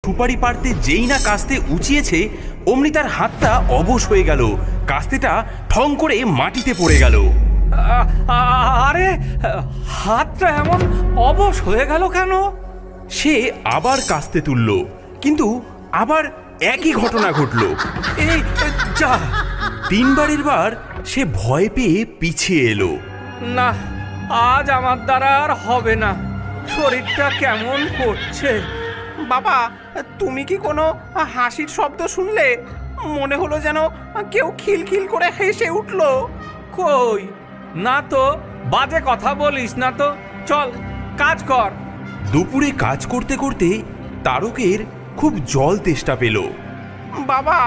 সুপারি পাড়তে যেই না কাস্তে উঁচিয়েছে অমনি তার হাতটা অবশ হয়ে গেল। কাস্তেটা ঠং করে মাটিতে পড়ে গেল। আরে হাতটা এমন অবশ হয়ে গেল কেন? সে আবার কাস্তে তুলল, কিন্তু আবার একই ঘটনা ঘটল। এই যা, তিনবারের বার সে ভয় পেয়ে পিছিয়ে এলো। না, আজ আমার দ্বারা আর হবে না, শরীরটা কেমন করছে। বাবা, তুমি কি কোনো হাসির শব্দ শুনলে? মনে হলো যেন কেউ খিলখিল করে হেসে উঠলো। কই না তো, বাজে কথা বলিস না তো, চল কাজ কর। দুপুরে কাজ করতে করতে তারকের খুব জল তেষ্টা পেল। বাবা,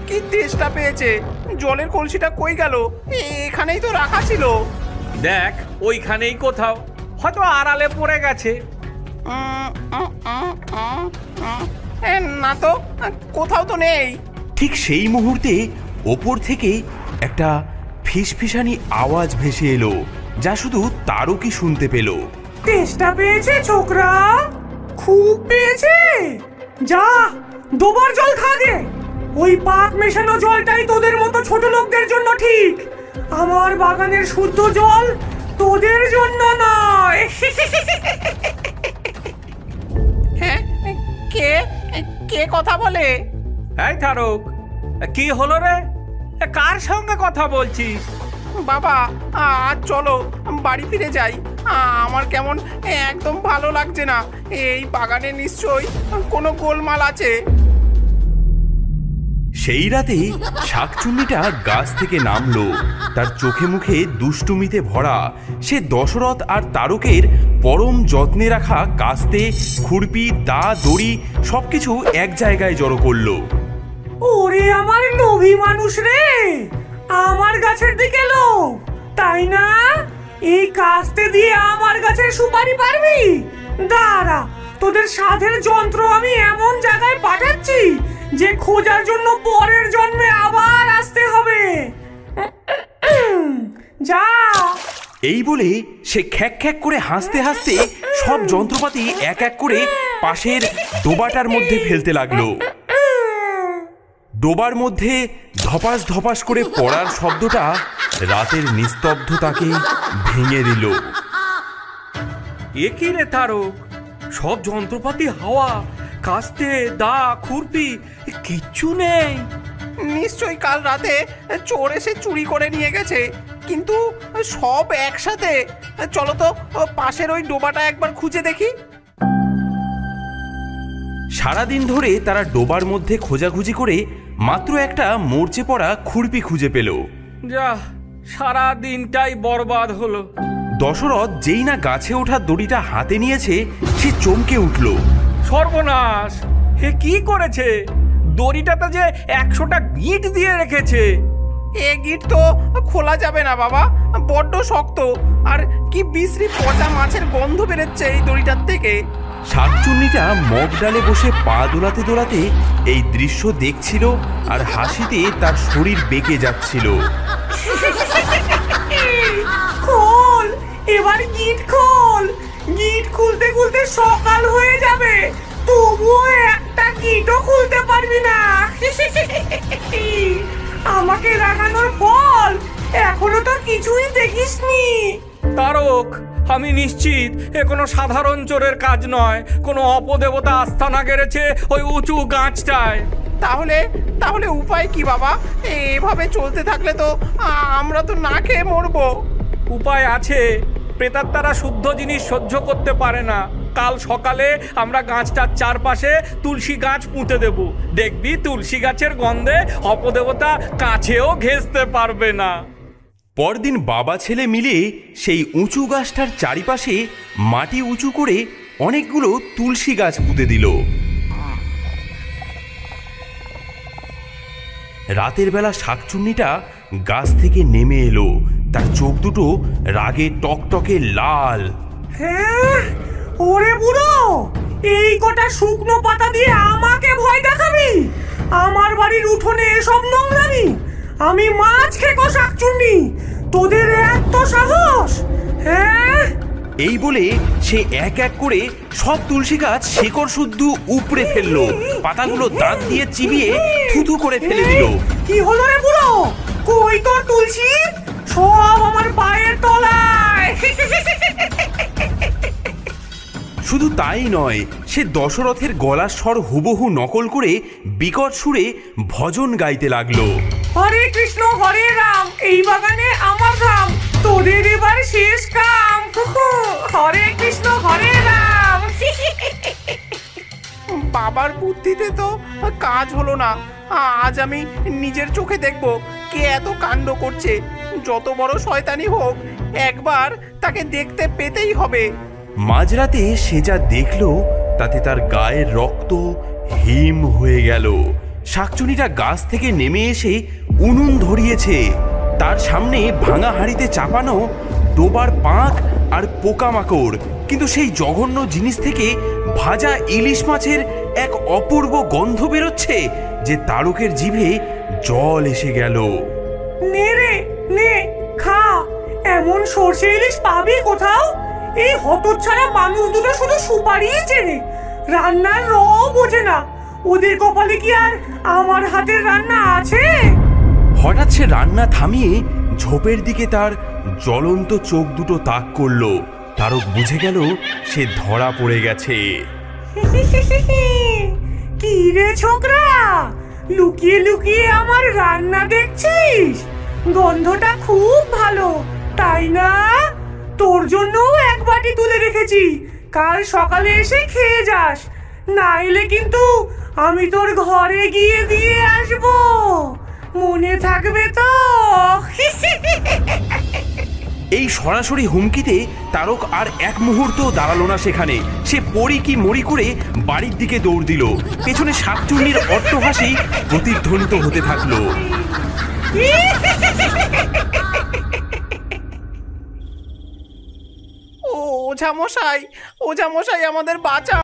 কি তেষ্টা পেয়েছে? জলের কলসিটা কই গেল? এখানেই তো রাখা ছিল। দেখ, ওইখানেই কোথাও, হয়তো আড়ালে পড়ে গেছে। না তো, কোথাও তো নেই। ঠিক সেই মুহূর্তে ওপর থেকে একটা ফিসফিসানি আওয়াজ ভেসে এলো, যা শুধু তারকই শুনতে পেল। তেষ্টা পেয়েছে ছোকরা? খুব পেয়েছে? যা, দুবার জল খা গে। ওই পাক মেশানো জলটাই তোদের মতো ছোট লোকদের জন্য ঠিক। আমার বাগানের শুদ্ধ জল তোদের জন্য নয়। হ্যাঁ, কে কে কথা বলে? এই তারক, কি হলো রে? কার সঙ্গে কথা বলছিস? বাবা, আজ চলো বাড়ি ফিরে যাই। আমার কেমন একদম ভালো লাগছে না। এই বাগানে নিশ্চয়ই কোনো গোলমাল আছে। সেই রাতেই শাকচুন্নিটা গাছ থেকে নামলো। তার চোখে মুখে দুষ্টুমিতে ভরা। সে দশরথ আর তারকের পরম যত্নে রাখা কাস্তে, খুরপি, দা, দড়ি সবকিছু এক জায়গায় জড়ো করলো। ওরে আমার লোভী মানুষ রে, আমার গাছের দিকে লোভ, তাই না? এই কাস্তে দিয়ে আমার গাছের সুপারি পারবি? দাঁড়া, তোদের সাধের যন্ত্র আমি এমন জায়গায় পাঠাচ্ছি যে খোঁজার জন্য পরের জন্মে আবার আসতে হবে। যা। এই বলে সে খ্যাক খ্যাক করে হাসতে হাসতে সব যন্ত্রপাতি এক এক করে পাশের ডোবাটার মধ্যে ফেলতে লাগলো। ডোবার মধ্যে ধপাস ধপাস করে পড়ার শব্দটা রাতের নিস্তব্ধতাকে ভেঙে দিল। এ কি রে তারক, সব যন্ত্রপাতি হাওয়া, কাস্তে, দা, খুরপি কিচ্ছু নেই। নিশ্চয়ই কাল রাতে চোর এসে চুরি করে নিয়ে গেছে, কিন্তু সব একসাথে। চলো তো পাশের ওই ডোবাটা একবার খুঁজে দেখি। সারাদিন ধরে তারা ডোবার মধ্যে খোঁজাখুঁজি করে মাত্র একটা মরচে পড়া খুরপি খুঁজে পেল। যা, সারা দিনটাই বরবাদ হলো। দশরথ যেই না গাছে ওঠার দড়িটা হাতে নিয়েছে, সে চমকে উঠল। সর্বনাশ, হে কি করেছে? দড়িটাতে যে 100টা গিঁট দিয়ে রেখেছে। এ গিট তো খোলা যাবে না বাবা, বড্ড শক্ত। আর কি বিশ্রী পচা মাছের গন্ধ বেরোচ্ছে এই দড়িটার থেকে। শাকচুন্নিটা মগ ডালে বসে পা দোলাতে দোলাতে এই দৃশ্য দেখছিল, আর হাসিতে তার শরীর বেঁকে যাচ্ছিল। খোল, এবার গিট খোল। গিট খুলতে খুলতে সকাল হয়ে যাবে, তবুও একটা গিটও খুলতে পারবি না। আমাকে রাগানোর ফল এখনো তো কিছুই দেখিসনি। তারক, আমি নিশ্চিত এ কোনো সাধারণ চোরের কাজ নয়। কোনো অপদেবতা আস্তানা গেড়েছে ওই উঁচু গাছটায়। তাহলে উপায় কি বাবা? এভাবে চলতে থাকলে তো আমরা তো না খেয়ে মরবো। উপায় আছে, প্রেতাত্মারা শুদ্ধ জিনিস সহ্য করতে পারে না। কাল সকালে আমরা গাছটার চারপাশে তুলসী গাছ পুঁতে দেব। দেখবি তুলসী গাছের গন্ধে অপদেবতা কাছেও ঘেঁষতে পারবে না। পরদিন বাবা ছেলে মিলে সেই উঁচু গাছটার চারিপাশে মাটি উঁচু করে অনেকগুলো তুলসী গাছ পুঁতে দিল। রাতের বেলা শাকচুন্নিটা গাছ থেকে নেমে এলো। তার চোখ দুটো রাগে টকটকে লাল। হ্যাঁ, ওরে বুড়ো, এই কটা শুকনো পাতা দিয়ে আমাকে ভয় দেখাবি? আমার বাড়ির উঠোনে এসব নোংরামি? আমি মাছ খেকো শাকচুন্নি, তোদের এত সাহস? হ্যাঁ, এই বলে সে এক এক করে সব তুলসী গাছ শেকড় শুদ্ধ উপড়ে ফেললো, পাতাগুলো দাঁত দিয়ে চিবিয়ে থুথু করে ফেলে দিল। কি হলো রে বুড়ো? কই তোর তুলসী? সব আমার পায়ের তলায়। শুধু তাই নয়, সে দশরথের গলার স্বর হুবহু নকল করে বিকট সুরে ভজন গাইতে লাগলো। হরে কৃষ্ণ হরে রাম, এই বাগানে আমার ধাম, তোদের এবার শেষ কাম। হরে কৃষ্ণ হরে রাম। বাবার বুদ্ধিতে তো কাজ হলো না। আজ আমি নিজের চোখে দেখব কে এত কাণ্ড করছে। যত বড় শয়তানি হোক, একবার তাকে দেখতে পেতেই হবে। মাঝরাতে সে যা দেখল তাতে তার গায়ের রক্ত হিম হয়ে গেল। শাকচুনিটা গাছ থেকে নেমে এসে উনুন ধরিয়েছে। তার সামনে ভাঙা হাঁড়িতে চাপানো ডোবার পাঁক আর পোকামাকড়, কিন্তু সেই জঘন্য জিনিস থেকে ভাজা ইলিশ মাছের এক অপূর্ব গন্ধ বেরোচ্ছে যে তারকের জিভে জল এসে গেল। নে রে নে, খা। এমন সর্ষে ইলিশ পাবি কোথাও? এই হতচ্ছাড়া মানুষ দুটো শুধু সুপারিই চেনে, রান্নার র বোঝে না। ওদের কপালে কি আর আমার হাতের রান্না আছে? হঠাৎ সে রান্না থামিয়ে ঝোপের দিকে তার জ্বলন্ত চোখ দুটো তাক করলো। তারক বুঝে গেল সে ধরা পড়ে গেছে। কি রে ছোকরা, লুকিয়ে লুকিয়ে আমার রান্না দেখছিস? গন্ধটা খুব ভালো, তাই না? তোর জন্য এক বাটি তুলে রেখেছি, কাল সকালে এসে খেয়ে যাস। নাইলে কিন্তু আমি তোর ঘরে গিয়ে দিয়ে আসবো, মনে থাকবে তো? এই সরাসরি হুমকিতে তারক আর এক মুহূর্ত দাঁড়ালো না সেখানে। সে পড়ি কি মরি করে বাড়ির দিকে দৌড় দিল। পেছনে শাকচুন্নির অট্টহাসি প্রতিধ্বনিত হতে থাকলো। ওঝা মশাই, ওঝা মশাই, আমাদের বাঁচা।